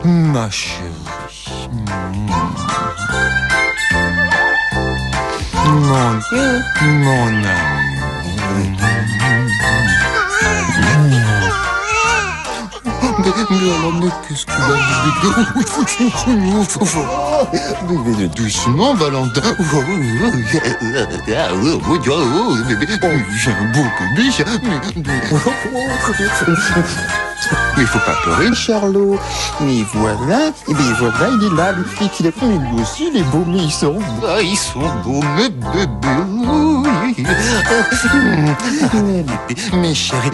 Ma chérie. Mon amour. Mais qu'est-ce qu'il a? Mais doucement, Valentin. J'ai un beau bébé. Mais il faut pas pleurer, Charlot. Mais voilà, et bien voilà, il est là, lui qui l'a fait, mais lui aussi, il est beau, mais ils sont beaux. Ah, ils sont beaux, mes bébés. Mes chéris,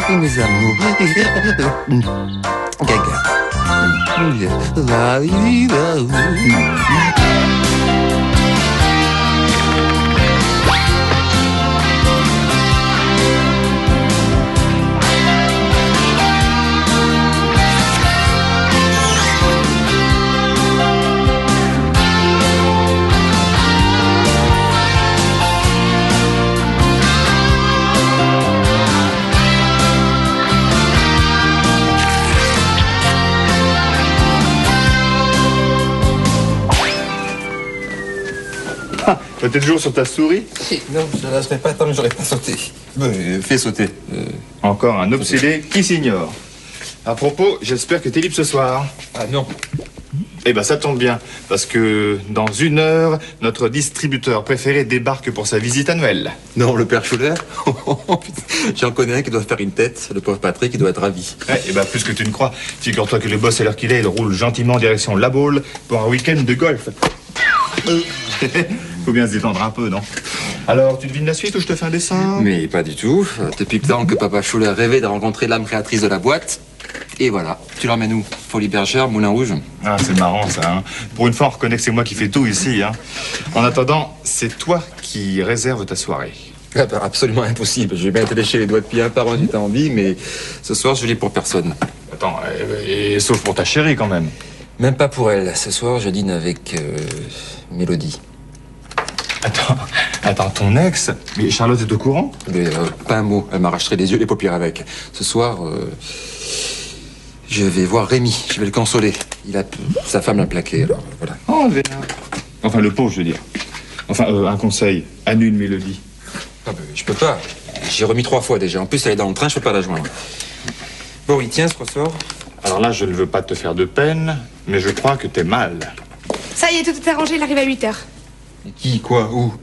mes amours. Gaga. T'es toujours sur ta souris? Non, je la lâcherai pas tant que j'aurais pas sauté. Fais sauter. Encore un obsédé qui s'ignore. À propos, j'espère que t'es libre ce soir. Ah non. Eh ben ça tombe bien, parce que dans 1 heure, notre distributeur préféré débarque pour sa visite annuelle. Non, le père Schuller. J'en connais un qui doit faire une tête. Le pauvre Patrick, il doit être ravi. Ouais, eh ben plus que tu ne crois. Figure-toi que le boss, à l'heure qu'il est, il roule gentiment en direction La Baule pour un week-end de golf. Faut bien se détendre un peu, non? Alors, tu devines la suite ou je te fais un dessin? Mais pas du tout. Depuis le temps que papa Schuller rêvait de rencontrer l'âme créatrice de la boîte. Et voilà. Tu l'emmènes où? Folie Bergère, Moulin Rouge? Ah, c'est marrant, ça, hein. Pour une fois, on reconnaît que c'est moi qui fais tout ici, hein. En attendant, c'est toi qui réserves ta soirée. Ah bah, absolument impossible. Je vais bien te lécher les doigts de pied un par un si t'as envie, mais ce soir, je lis pour personne. Attends, et sauf pour ta chérie, quand même. Même pas pour elle. Ce soir, je dîne avec Mélodie. Attends, ton ex? Mais Charlotte est au courant? Mais, pas un mot. Elle m'arracherait les yeux, les paupières avec. Ce soir, je vais voir Rémi. Je vais le consoler. Sa femme l'a plaqué, alors voilà. Oh, vénard. Enfin, le pauvre, je veux dire. Enfin, un conseil. Annule Mélodie. Ah ben, je peux pas. J'ai remis 3 fois déjà. En plus, elle est dans le train, je peux pas la joindre. Bon, il tient ce ressort? Alors là, je ne veux pas te faire de peine, mais je crois que t'es mal. Ça y est, tout est arrangé, il arrive à 8h. Et qui, quoi, où?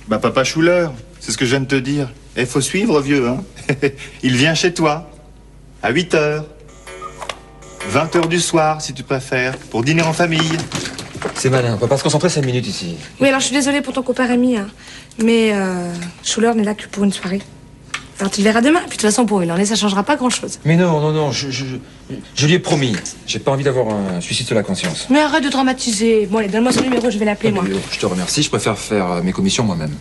Bah, papa Schuller, c'est ce que je viens de te dire. Il faut suivre, vieux, hein. Il vient chez toi, à 8h. 20h du soir, si tu préfères, pour dîner en famille. C'est malin, on peut pas se concentrer 5 minutes ici. Oui, alors je suis désolée pour ton copain Rémi, hein. Mais Schuller n'est là que pour une soirée. Alors tu le verras demain. Puis de toute façon, pour une année, ça changera pas grand-chose. Mais non, je lui ai promis. J'ai pas envie d'avoir un suicide sur la conscience. Mais arrête de dramatiser. Bon, allez, donne-moi son numéro, je vais l'appeler, moi. Je te remercie, je préfère faire mes commissions moi-même.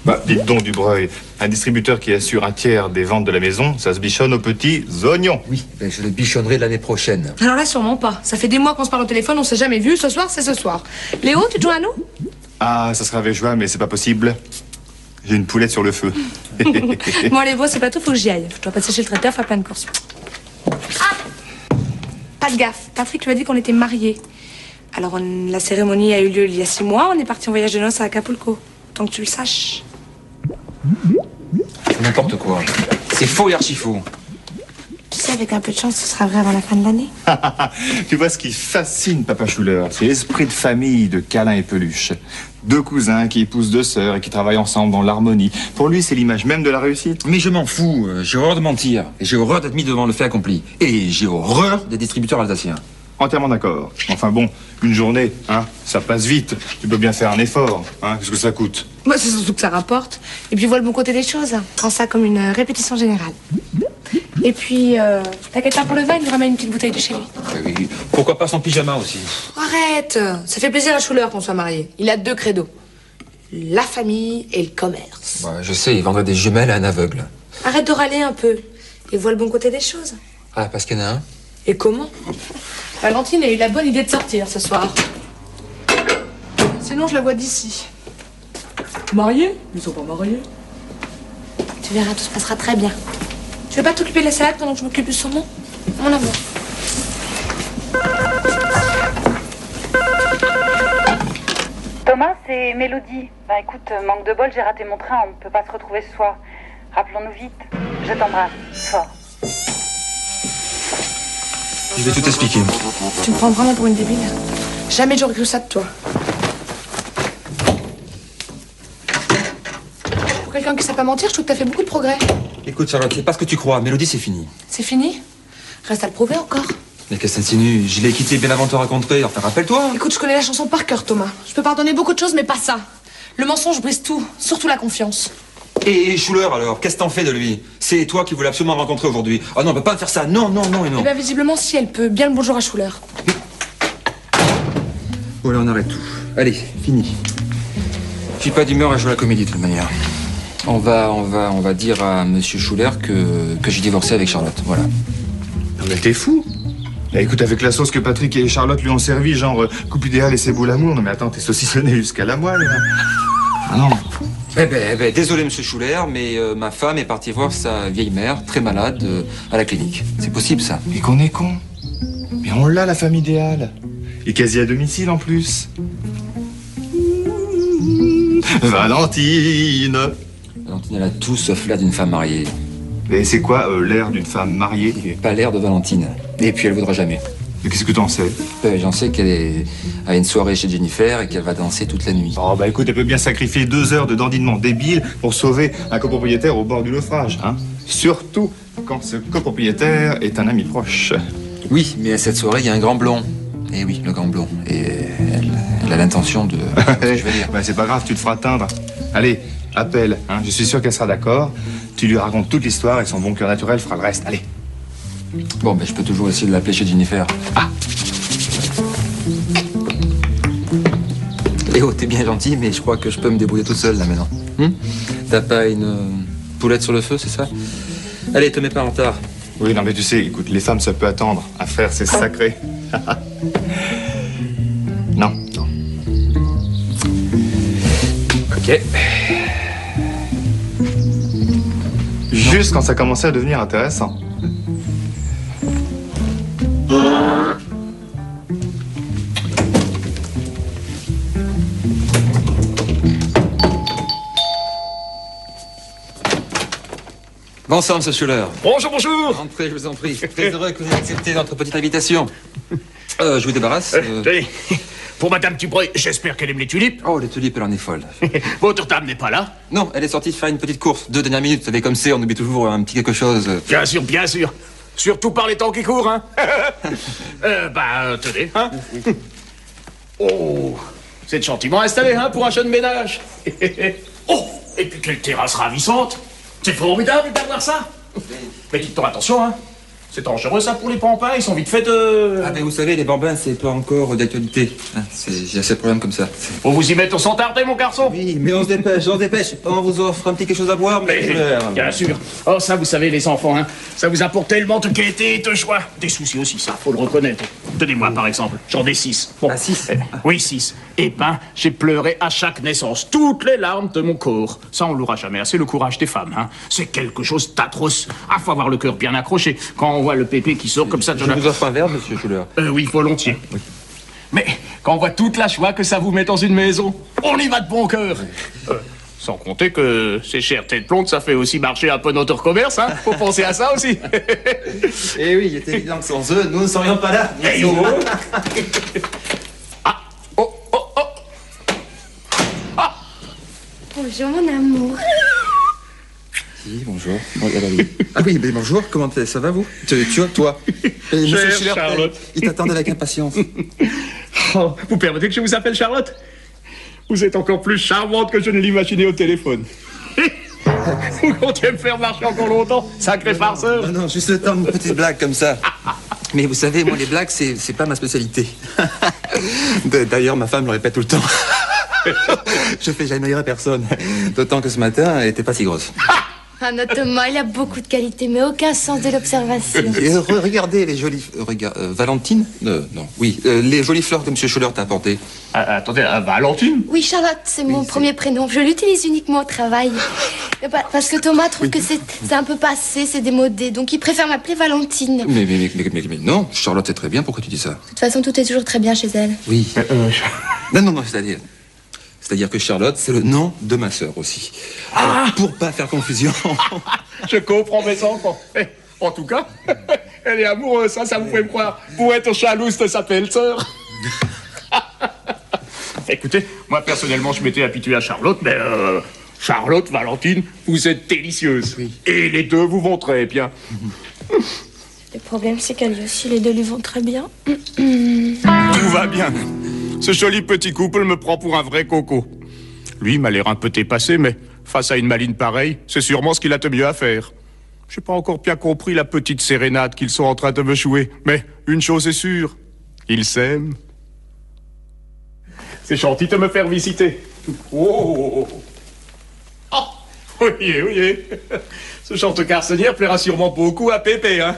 Bah, dites donc, Dubreuil, un distributeur qui assure 1/3 des ventes de la maison, ça se bichonne aux petits oignons. Oui, ben je le bichonnerai l'année prochaine. Alors là, sûrement pas. Ça fait des mois qu'on se parle au téléphone, on s'est jamais vu. Ce soir, c'est ce soir. Léo, tu te joins à nous? Ah, ça serait avec joie, mais c'est pas possible. J'ai une poulette sur le feu. Bon, allez, bon, c'est pas tout, faut que j'y aille. Je dois passer chez le traiteur, faire plein de courses. Ah! Pas de gaffe. Patrick lui a dit qu'on était mariés. Alors, la cérémonie a eu lieu il y a 6 mois. On est parti en voyage de noces à Acapulco. Tant que tu le saches. N'importe quoi. C'est faux et archi faux. Tu sais, avec un peu de chance, ce sera vrai avant la fin de l'année. Tu vois, ce qui fascine Papa Schuller, c'est l'esprit de famille de câlin et peluche. 2 cousins qui épousent 2 sœurs et qui travaillent ensemble dans l'harmonie. Pour lui, c'est l'image même de la réussite. Mais je m'en fous. J'ai horreur de mentir. Et j'ai horreur d'être mis devant le fait accompli. Et j'ai horreur des distributeurs alsaciens. Entièrement d'accord. Enfin bon, une journée, hein, ça passe vite. Tu peux bien faire un effort, hein. Qu'est-ce que ça coûte? Bah, c'est surtout que ça rapporte. Et puis, vois le bon côté des choses. Prends ça comme une répétition générale. Et puis, t'inquiète pas pour le vin, il nous ramène une petite bouteille de chez lui. Oui. Pourquoi pas son pyjama aussi? Arrête. Ça fait plaisir à Schuller qu'on soit mariés. Il a 2 credos. La famille et le commerce. Bah, je sais, il vendrait des jumelles à un aveugle. Arrête de râler un peu. Et vois le bon côté des choses. Ah, parce qu'il y en a un? Et comment? Valentine a eu la bonne idée de sortir ce soir. Sinon, je la vois d'ici. Mariés? Ils sont pas mariés. Tu verras, tout se passera très bien. Tu veux pas t'occuper de la salade pendant que je m'occupe de son nom? Mon amour. c'est Mélodie. Bah écoute, manque de bol, j'ai raté mon train, on ne peut pas se retrouver ce soir. Rappelons-nous vite. Je t'embrasse, fort. Je vais tout expliquer. Tu me prends vraiment pour une débile. Jamais j'aurais cru ça de toi. Pour quelqu'un qui sait pas mentir, je trouve que t'as fait beaucoup de progrès. Écoute, Charlotte, c'est pas ce que tu crois. Mélodie, c'est fini. C'est fini? Reste à le prouver encore. Mais qu'est-ce que ça insinue? Je l'ai quitté bien avant de te rencontrer. Enfin, rappelle-toi. Écoute, je connais la chanson par cœur, Thomas. Je peux pardonner beaucoup de choses, mais pas ça. Le mensonge brise tout, surtout la confiance. Et Schuller, alors, qu'est-ce que t'en fais de lui? C'est toi qui voulais absolument me rencontrer aujourd'hui. Oh non, on peut pas faire ça. Non, non, non et non. Eh bien, visiblement, si elle peut. Bien le bonjour à Schuller. Voilà, on arrête tout. Allez, fini. J'ai pas d'humeur à jouer à la comédie, de toute manière. On va dire à Monsieur Schuller que j'ai divorcé avec Charlotte. Voilà. Non mais t'es fou. Eh, écoute, avec la sauce que Patrick et Charlotte lui ont servi, genre couple idéal et c'est beau l'amour. Non mais attends, t'es saucissonné jusqu'à la moelle, là. Ah non. Eh ben, désolé, Monsieur Schuller, mais ma femme est partie voir sa vieille mère, très malade, à la clinique. C'est possible, ça? Mais qu'on est con. Mais on l'a, la femme idéale. Et quasi à domicile, en plus. Valentine. Valentine, elle a tout sauf l'air d'une femme mariée. Mais c'est quoi l'air d'une femme mariée? Pas l'air de Valentine. Et puis elle voudra jamais. Mais qu'est-ce que t'en sais? J'en sais qu'elle est à une soirée chez Jennifer et qu'elle va danser toute la nuit. Oh bah écoute, elle peut bien sacrifier 2 heures de dandinement débile pour sauver un copropriétaire au bord du naufrage, hein. Surtout quand ce copropriétaire est un ami proche. Oui, mais à cette soirée, il y a un grand blond. Et oui, le grand blond. Et elle a l'intention de... je vais dire. Bah c'est pas grave, tu te feras teindre. Allez, appelle, hein. Je suis sûr qu'elle sera d'accord. Tu lui racontes toute l'histoire et son bon cœur naturel fera le reste. Allez. Bon, ben je peux toujours essayer de l'appeler chez Jennifer. Ah. Léo, t'es bien gentil, mais je crois que je peux me débrouiller tout seul, là, maintenant. T'as pas une poulette sur le feu, c'est ça? Allez, te mets pas en retard. Oui, non mais tu sais, écoute, les femmes ça peut attendre. À faire, c'est sacré. Non, non. Ok. Juste quand ça commençait à devenir intéressant. Bonsoir, Monsieur Schuller. Bonjour, bonjour. Entrez, je vous en prie. Très heureux que vous ayez accepté notre petite invitation. Je vous débarrasse. Tenez, pour Madame Dubreuil, j'espère qu'elle aime les tulipes. Oh, les tulipes, elle en est folle. Votre dame n'est pas là? Non, elle est sortie faire une petite course. 2 dernières minutes, vous savez, comme c'est, on oublie toujours un petit quelque chose. Bien sûr, bien sûr. Surtout par les temps qui courent, hein. Tenez, hein. Oh, c'est gentiment installé, hein, pour un jeune ménage. Oh, et puis quelle terrasse ravissante. C'est formidable d'avoir ça. Mais dites-toi attention, hein. C'est dangereux, ça, pour les pampins. Ils sont vite faits de... Ah, mais vous savez, les bambins, c'est pas encore d'actualité. Hein, j'ai assez de problèmes comme ça. Faut vous y mettre sans tarder, mon garçon. Oui, mais on se dépêche, on se dépêche. On vous offre un petit quelque chose à boire, mais bien sûr. Oh, ça, vous savez, les enfants, hein. Ça vous apporte tellement de gaieté et de joie. Des soucis aussi, ça, faut le reconnaître. Tenez-moi, par exemple. J'en ai 6. Bon. Ah, 6 Oui, 6. Eh ben, j'ai pleuré à chaque naissance. Toutes les larmes de mon corps. Ça, on l'aura jamais assez, le courage des femmes, hein. C'est quelque chose d'atroce. Ah, faut avoir le cœur bien accroché. Quand on voit le pépé qui sort comme ça de Je vous offre un verre, Monsieur Schuller. Oui, volontiers. Oui. Mais quand on voit toute la joie que ça vous met dans une maison, on y va de bon cœur. Sans compter que ces chères têtes blondes, ça fait aussi marcher un peu notre commerce, hein. Faut penser à ça aussi. Eh oui, il est évident que sans eux, nous ne serions pas là. Hey, oh. Ah, oh, oh, oh. Ah. Bonjour, mon amour. Oui, bonjour. Ah oui, mais bonjour, comment ça va, vous? Tu vois, toi. Monsieur Schuller, Charlotte. Il t'attendait avec impatience. Oh, vous permettez que je vous appelle Charlotte? Vous êtes encore plus charmante que je ne l'imaginais au téléphone. Vous comptez me faire marcher encore longtemps, sacré farceur? Non, juste le temps d'une petite blague comme ça. Mais vous savez, moi, les blagues, c'est pas ma spécialité. D'ailleurs, ma femme le répète tout le temps. Je fais jamais rire à personne. D'autant que ce matin, elle était pas si grosse. Ah, notre Thomas, il a beaucoup de qualités, mais aucun sens de l'observation. Et regardez les jolies... Valentine? Non, oui. Les jolies fleurs que M. Schuller t'a apportées. Attendez, Valentine? Oui, Charlotte, c'est mon premier prénom. Je l'utilise uniquement au travail. Parce que Thomas trouve que c'est un peu passé, c'est démodé, donc il préfère m'appeler Valentine. Mais non, Charlotte, c'est très bien. Pourquoi tu dis ça? De toute façon, tout est toujours très bien chez elle. Oui. Non, c'est-à-dire... C'est-à-dire que Charlotte, c'est le nom de ma sœur aussi. Alors, pour pas faire confusion. Je comprends mes enfants. En tout cas, elle est amoureuse, ça vous fait me croire. Pour être jalouse de sa belle-sœur. Écoutez, moi personnellement, je m'étais habitué à Charlotte, mais Charlotte, Valentine, vous êtes délicieuses. Oui. Et les deux vous vont très bien. Le problème, c'est qu'elle aussi, les deux lui vont très bien. Tout va bien. Ce joli petit couple me prend pour un vrai coco. Lui m'a l'air un peu dépassé, mais face à une maline pareille, c'est sûrement ce qu'il a de mieux à faire. J'ai pas encore bien compris la petite sérénade qu'ils sont en train de me jouer, mais une chose est sûre, ils s'aiment. C'est gentil de me faire visiter. Oh, oui. Ce chante garçonnière plaira sûrement beaucoup à Pépé, hein,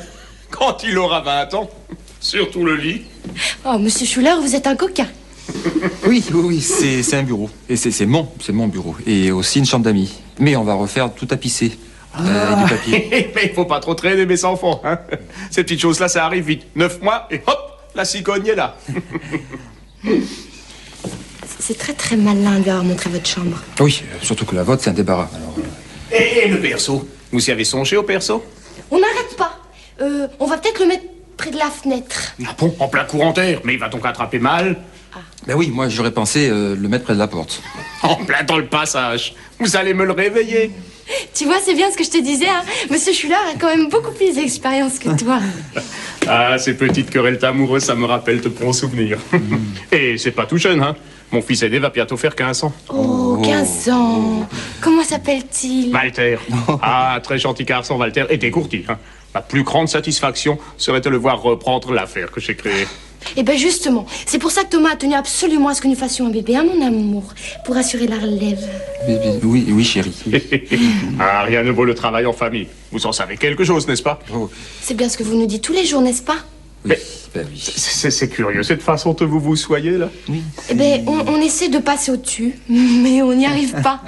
quand il aura 20 ans. Surtout le lit. Oh, monsieur Schuller, vous êtes un coquin. Oui, c'est un bureau. Et c'est mon bureau. Et aussi une chambre d'amis. Mais on va refaire tout tapisser. Du papier. Mais il faut pas trop traîner mes enfants, hein. Ces petites choses-là, ça arrive vite. 9 mois, et hop, la cigogne est là. C'est très très malin de lui avoir montré votre chambre. Oui, surtout que la vôtre, c'est un débarras. Alors... Et le perso? Vous y avez songé au perso? On n'arrête pas. On va peut-être le mettre près de la fenêtre. Ah bon, en plein courant d'air, mais il va donc attraper mal. Ben oui, moi j'aurais pensé le mettre près de la porte. En plein dans le passage. Vous allez me le réveiller. Tu vois, c'est bien ce que je te disais, hein. Monsieur Schuller a quand même beaucoup plus d'expérience que toi. Ah, ces petites querelles amoureuses, ça me rappelle de bons souvenirs. Et c'est pas tout jeune, hein. Mon fils aîné va bientôt faire 15 ans. Oh, 15 ans. Comment s'appelle-t-il? Walter. Ah, très gentil garçon, Walter. Et dégourdi, hein. Ma plus grande satisfaction serait de le voir reprendre l'affaire que j'ai créée. Eh ben justement, c'est pour ça que Thomas a tenu absolument à ce que nous fassions un bébé, hein, mon amour, pour assurer la relève. Oui, chérie. Ah, rien ne vaut le travail en famille. Vous en savez quelque chose, n'est-ce pas? C'est bien ce que vous nous dites tous les jours, n'est-ce pas? Oui, oui. C'est curieux, cette façon de vous soyez, là. Oui. Eh ben, on essaie de passer au-dessus, mais on n'y arrive pas.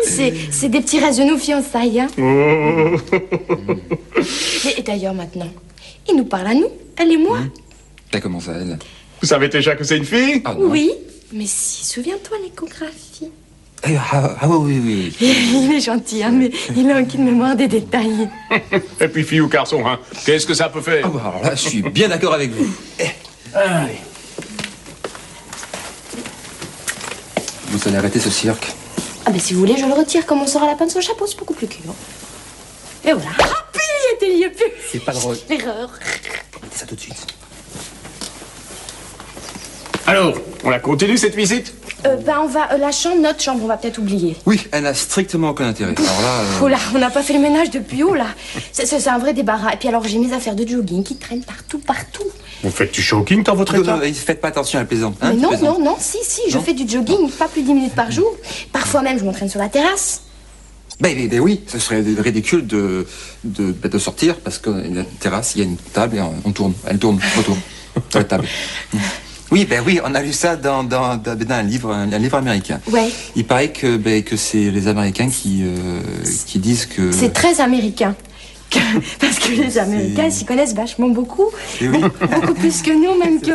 c'est des petits restes de nos fiançailles, hein. Oh. Et d'ailleurs, maintenant, il nous parle à nous, elle et moi. T'as comment ça, elle? Vous savez déjà que c'est une fille? Oui, mais si, souviens-toi l'échographie. Oui. Il est gentil, hein, mais il a aucune mémoire des détails. Et puis, fille ou garçon, hein, qu'est-ce que ça peut faire? Alors là, je suis bien d'accord avec vous. Allez. Vous allez arrêter ce cirque? Ah ben si vous voulez, je le retire comme on sort à la pince de son chapeau, c'est beaucoup plus cul. Et voilà. Ah, puis il y a plus. C'est pas drôle. L'erreur. Mettez ça tout de suite. Alors, on la continue cette visite? On va... la chambre, notre chambre, on va peut-être oublier. Oui, elle n'a strictement aucun intérêt. Alors là... Oh là, on n'a pas fait le ménage depuis haut, là. C'est un vrai débarras. Et puis alors, j'ai mes affaires de jogging qui traînent partout. Vous faites du jogging dans votre état? Non, faites pas attention à la plaisante. Hein, mais non, si, je fais du jogging, pas plus de 10 minutes par jour. Parfois même, je m'entraîne sur la terrasse. Ben oui, ce serait ridicule de sortir parce que la terrasse, il y a une table et on tourne. Elle tourne autour de la table. Oui, on a lu ça dans un livre américain. Ouais. Il paraît que c'est les Américains qui disent que... C'est très américain. Parce que les Américains, ils s'y connaissent vachement beaucoup. Et oui. Beaucoup plus que nous, même que...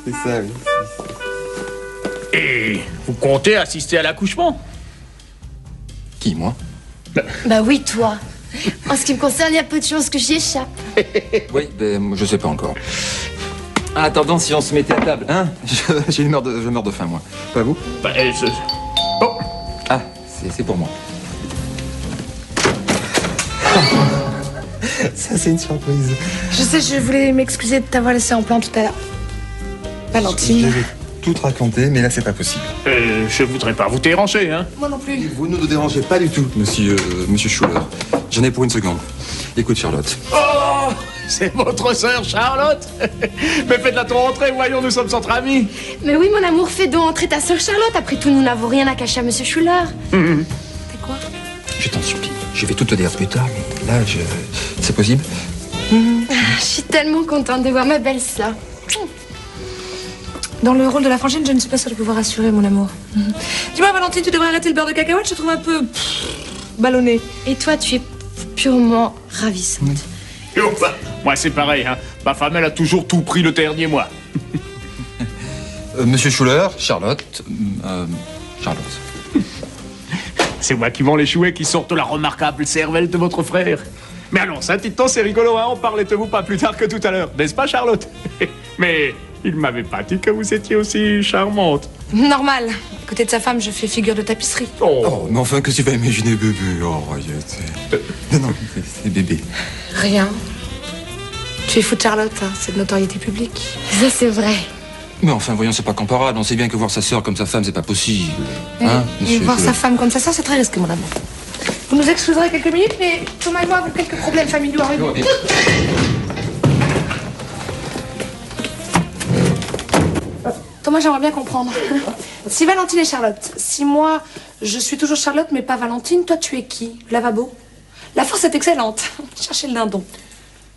C'est ça, oui. Et vous comptez assister à l'accouchement? Qui, moi? Bah oui, toi. En ce qui me concerne, il y a peu de choses que j'y échappe. Oui, je sais pas encore. En attendant, si on se mettait à table, hein? Je meurs de faim, moi. Pas vous? Oh! Ah, c'est pour moi. Ça, c'est une surprise. Je sais, je voulais m'excuser de t'avoir laissé en plan tout à l'heure. Valentine. Je vais tout raconter, mais là, c'est pas possible. Je voudrais pas vous déranger, hein? Moi non plus. Vous ne nous dérangez pas du tout, monsieur Schuller. J'en ai pour une seconde. Écoute, Charlotte. Oh! C'est votre sœur, Charlotte? Mais faites-la ton entrée, voyons, nous sommes entre amis. Mais oui, mon amour, fais donc entrer ta sœur Charlotte. Après tout, nous n'avons rien à cacher à monsieur Schuller. C'est quoi? Je t'en supplie. Je vais tout te dire plus tard, mais là, c'est possible? Je suis tellement contente de voir ma belle-sœur. Dans le rôle de la frangine, je ne suis pas sûre de pouvoir rassurer, mon amour. Dis-moi, Valentine, tu devrais arrêter le beurre de cacahuète, je te trouve un peu... ballonné. Et toi, tu es purement ravissante. Moi, c'est pareil, hein. Ma femme, elle a toujours tout pris le dernier mois. Monsieur Schuller, Charlotte, Charlotte. C'est moi qui vends les chouets qui sortent la remarquable cervelle de votre frère. Mais allons, Saint-Titan, c'est rigolo, hein, on parlait de vous pas plus tard que tout à l'heure, n'est-ce pas, Charlotte? Mais il m'avait pas dit que vous étiez aussi charmante. Normal. À côté de sa femme, je fais figure de tapisserie. Oh, mais enfin, que tu vas imaginer bébé? Oh, arrête. Non, c'est bébé. Rien. Tu es fou de Charlotte, hein, c'est de notoriété publique. Ça, c'est vrai. Mais enfin, voyons, c'est pas comparable. On sait bien que voir sa sœur comme sa femme, c'est pas possible. Hein, Et monsieur voir Schuller? sa femme comme ça, c'est très risqué, mon amour. Vous nous excuserez quelques minutes, mais Thomas et moi avons quelques problèmes familiaux à régler. Thomas, j'aimerais bien comprendre. Si Valentine est Charlotte, si moi, je suis toujours Charlotte, mais pas Valentine, toi, tu es qui? Lavabo? La force est excellente. Cherchez le dindon.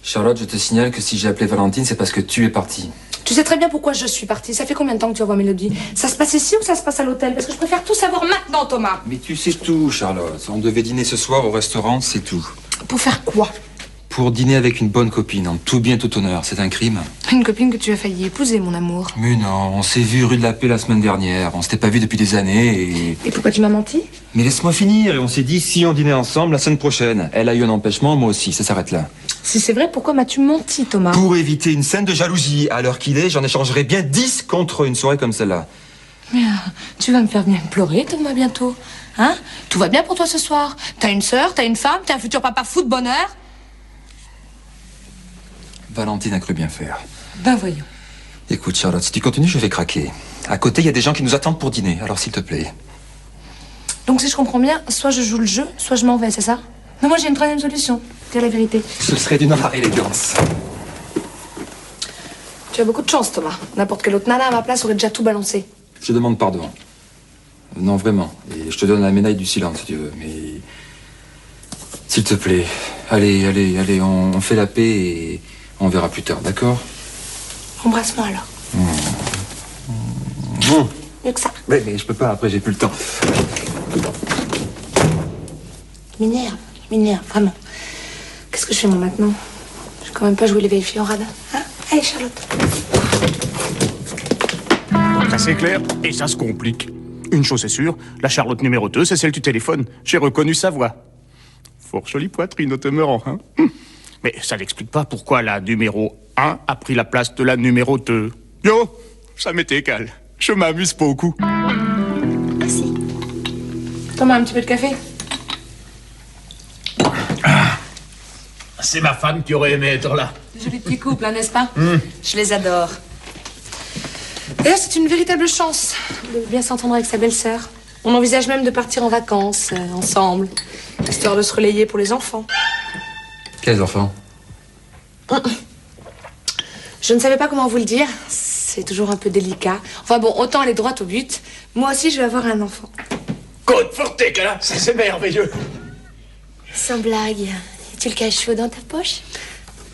Charlotte, je te signale que si j'ai appelé Valentine, c'est parce que tu es partie. Tu sais très bien pourquoi je suis partie. Ça fait combien de temps que tu revois Mélodie? Ça se passe ici ou ça se passe à l'hôtel? Parce que je préfère tout savoir maintenant, Thomas. Mais tu sais tout, Charlotte. On devait dîner ce soir au restaurant, c'est tout. Pour faire quoi? Pour dîner avec une bonne copine, en tout bien, tout honneur. C'est un crime. Une copine que tu as failli épouser, mon amour. Mais non, on s'est vu rue de la Paix la semaine dernière. On s'était pas vu depuis des années et... Et pourquoi tu m'as menti? Mais laisse-moi finir. Et on s'est dit, si on dînait ensemble la semaine prochaine. Elle a eu un empêchement, moi aussi. Ça s'arrête là. Si c'est vrai, pourquoi m'as-tu menti, Thomas? Pour éviter une scène de jalousie. À l'heure qu'il est, j'en échangerai bien 10 contre une soirée comme celle-là. Mais tu vas me faire bien pleurer, Thomas, bientôt. Hein? Tout va bien pour toi ce soir? T'as une sœur, t'as une femme, t'es un futur papa fou de bonheur? Valentine a cru bien faire. Ben voyons. Écoute, Charlotte, si tu continues, je vais craquer. À côté, il y a des gens qui nous attendent pour dîner. Alors, s'il te plaît. Donc si je comprends bien, soit je joue le jeu, soit je m'en vais, c'est ça? Non, moi j'ai une troisième solution. Dire la vérité. Ce serait d'une rare élégance. Tu as beaucoup de chance, Thomas. N'importe quelle autre nana à ma place aurait déjà tout balancé. Je demande pardon. Non, vraiment. Et je te donne la médaille du silence, si tu veux. Mais... s'il te plaît. Allez, on fait la paix et on verra plus tard, d'accord? Embrasse-moi alors. Mieux que ça. Mais je peux pas, après j'ai plus le temps. M'énerve, vraiment. Qu'est-ce que je fais moi maintenant? Je vais quand même pas jouer les vieilles filles en radin. Hein? Allez, Charlotte. Ça c'est clair, et ça se complique. Une chose est sûre, la Charlotte numéro 2, c'est celle du téléphone. J'ai reconnu sa voix. Fort jolie poitrine au demeurant, hein? Mais ça n'explique pas pourquoi la numéro 1 a pris la place de la numéro 2. Yo, ça m'est égal. Je m'amuse beaucoup. Merci. Thomas, un petit peu de café? C'est ma femme qui aurait aimé être là. Joli petit couple, hein, n'est-ce pas? Je les adore. D'ailleurs, c'est une véritable chance de bien s'entendre avec sa belle-sœur. On envisage même de partir en vacances, ensemble, histoire de se relayer pour les enfants. Quels enfants? Je ne savais pas comment vous le dire. C'est toujours un peu délicat. Enfin bon, autant aller droit au but. Moi aussi, je vais avoir un enfant. Côte forte, là, ça c'est merveilleux. Sans blague. Tu le caches chaud dans ta poche?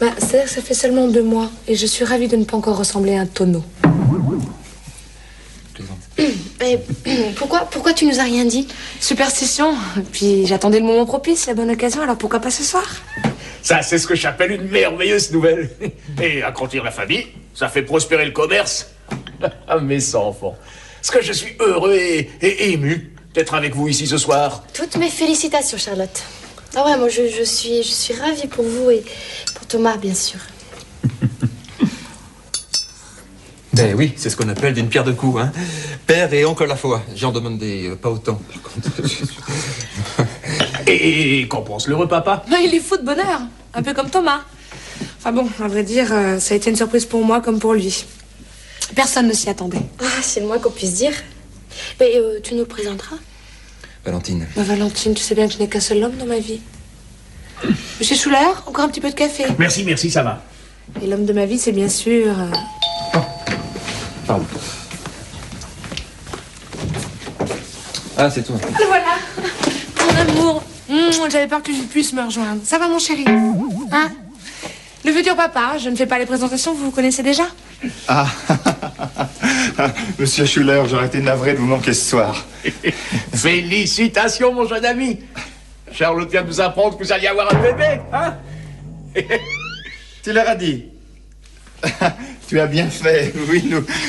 Bah, c'est-à-dire que ça fait seulement 2 mois. Et je suis ravie de ne pas encore ressembler à un tonneau. Et pourquoi tu nous as rien dit? Superstition. Puis j'attendais le moment propice, la bonne occasion. Alors pourquoi pas ce soir? Ça, c'est ce que j'appelle une merveilleuse nouvelle. Et agrandir la famille, ça fait prospérer le commerce. Ah, mes enfants. Est-ce que je suis heureux et ému d'être avec vous ici ce soir? Toutes mes félicitations, Charlotte. Ah ouais, moi je suis ravie pour vous et pour Thomas, bien sûr. Ben oui, c'est ce qu'on appelle d'une pierre deux coups, hein. Père et oncle à la fois. J'en demandais pas autant, par contre. Et qu'en pense l'heureux papa? Non, il est fou de bonheur. Un peu comme Thomas. Enfin bon, à vrai dire, ça a été une surprise pour moi comme pour lui. Personne ne s'y attendait. Ah, c'est le moins qu'on puisse dire. Mais tu nous le présenteras? Valentine. Bah, Valentine, tu sais bien que je n'ai qu'un seul homme dans ma vie. Monsieur Schuller, encore un petit peu de café. Merci, ça va. Et l'homme de ma vie, c'est bien sûr... Pardon. Ah, c'est toi. Le voilà. Mon amour. J'avais peur que tu puisses me rejoindre. Ça va, mon chéri? Hein? Le futur papa, je ne fais pas les présentations, vous connaissez déjà? Ah, Monsieur Schuller, j'aurais été navré de vous manquer ce soir. Félicitations, mon jeune ami. Charlotte vient de nous apprendre que vous alliez avoir un bébé, hein? Tu leur as dit? Tu as bien fait. Oui,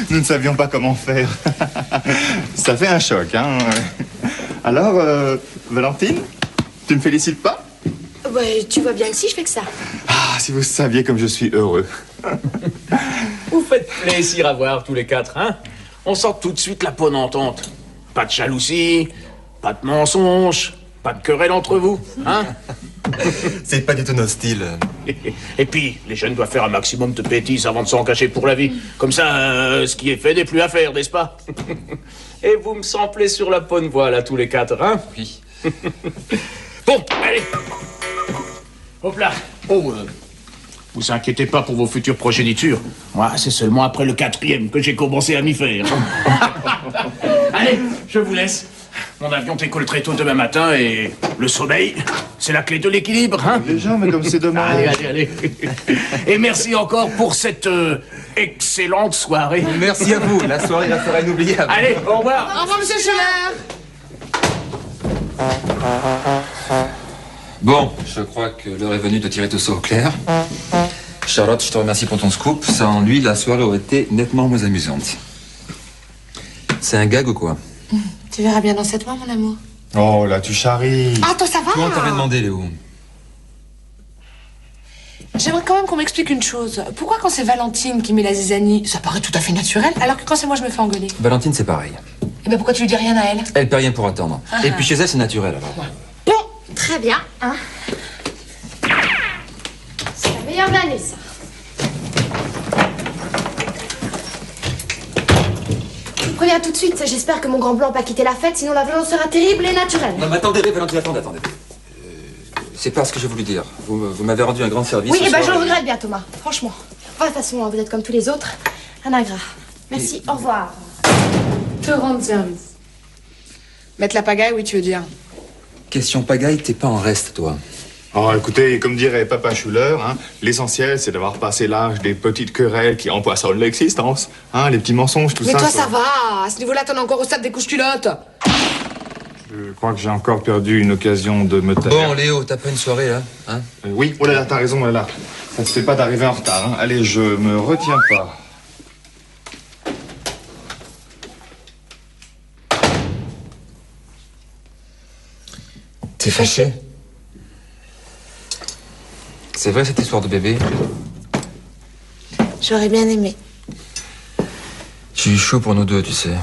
nous ne savions pas comment faire. Ça fait un choc, hein. Alors, Valentine, tu me félicites pas? Ouais, tu vois bien que si je fais que ça. Ah, si vous saviez comme je suis heureux. Vous faites plaisir à voir tous les quatre, hein? On sent tout de suite la bonne entente. Pas de jalousie, pas de mensonges, pas de querelle entre vous, hein? C'est pas du tout notre style. Et puis, les jeunes doivent faire un maximum de bêtises avant de s'en cacher pour la vie. Comme ça, ce qui est fait n'est plus à faire, n'est-ce pas? Et vous me semblez sur la bonne voie, là, tous les quatre, hein? Oui. Bon, allez. Hop là. Oh, vous inquiétez pas pour vos futures progénitures. Moi, c'est seulement après le 4e que j'ai commencé à m'y faire. Allez, je vous laisse. Mon avion décolle très tôt demain matin et le sommeil, c'est la clé de l'équilibre, hein? Déjà, mais comme c'est dommage. Allez. Et merci encore pour cette excellente soirée. Merci à vous. La soirée restera inoubliable. Allez, au revoir. Au revoir, monsieur Schuller. Bon, je crois que l'heure est venue de tirer tout ça au clair. Charlotte, je te remercie pour ton scoop. Sans lui, la soirée aurait été nettement moins amusante. C'est un gag ou quoi? Tu verras bien dans 7 mois, mon amour. Oh, là, tu charries. Ah, toi, ça va? Comment t'avais demandé, Léo? J'aimerais quand même qu'on m'explique une chose. Pourquoi quand c'est Valentine qui met la zizanie, ça paraît tout à fait naturel, alors que quand c'est moi, je me fais engueuler? Valentine, c'est pareil. Et ben pourquoi tu lui dis rien à elle? Elle perd rien pour attendre. Et puis chez elle, c'est naturel, alors. Bon, très bien, hein. C'est la meilleure de l'année, ça. Je vous préviens tout de suite, j'espère que mon grand blanc n'a pas quitté la fête, sinon la violence sera terrible et naturelle. Non, mais attendez, Valentine, attendez. C'est pas ce que j'ai voulu dire. Vous m'avez rendu un grand service. Oui, ce et ben soir, je le regrette bien, Thomas, franchement. Enfin, de toute façon, vous êtes comme tous les autres, un ingrat. Merci, au revoir. Te rendre service. Mettre la pagaille, oui, tu veux dire. Question pagaille, t'es pas en reste, toi. Oh, écoutez, comme dirait Papa Schuller, hein, l'essentiel, c'est d'avoir passé l'âge des petites querelles qui empoisonnent l'existence. Hein, les petits mensonges, tout ça. Mais toi, ça va. À ce niveau-là, t'en as encore au stade des couches culottes. Je crois que j'ai encore perdu une occasion de me taire. Bon, Léo, t'as pas une soirée, là, hein? Oui, oh là là, t'as raison, là. Ça se fait pas d'arriver en retard, hein. Allez, je me retiens pas. T'es fâché? C'est vrai, cette histoire de bébé? J'aurais bien aimé. Je suis chaud pour nous deux, tu sais.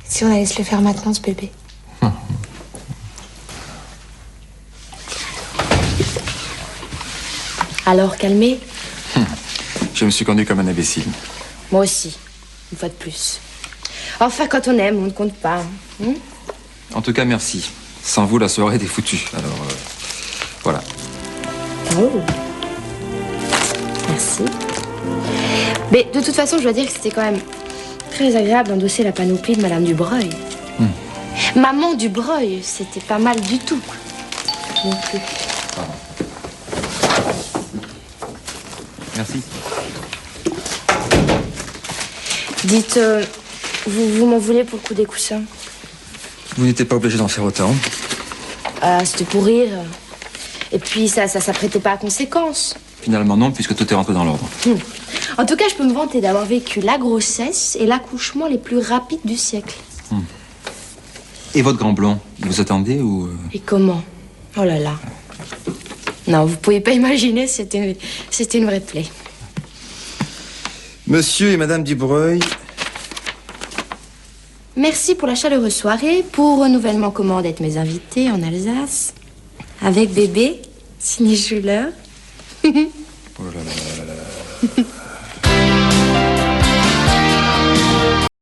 Si on allait se le faire maintenant, ce bébé. Alors, calmez. Je me suis conduit comme un imbécile. Moi aussi, une fois de plus. Enfin, quand on aime, on ne compte pas. Hein. En tout cas, merci. Sans vous, la soirée était foutue. Alors, voilà. Oh. Merci. Mais de toute façon, je dois dire que c'était quand même très agréable d'endosser la panoplie de Madame Dubreuil. Maman Dubreuil, c'était pas mal du tout. Non plus. Merci. Dites, vous m'en voulez pour le coup des coussins? Vous n'étiez pas obligé d'en faire autant. C'était pour rire. Et puis, ça s'apprêtait pas à conséquence. Finalement, non, puisque tout est rentré dans l'ordre. En tout cas, je peux me vanter d'avoir vécu la grossesse et l'accouchement les plus rapides du siècle. Et votre grand blond, vous attendez ou... Et comment? Oh là là. Non, vous pouvez pas imaginer, c'était une vraie plaie. Monsieur et Madame Dubreuil... Merci pour la chaleureuse soirée, pour renouvellement comment d'être mes invités en Alsace. Avec bébé, signé Schuller. Oh là là là là là là.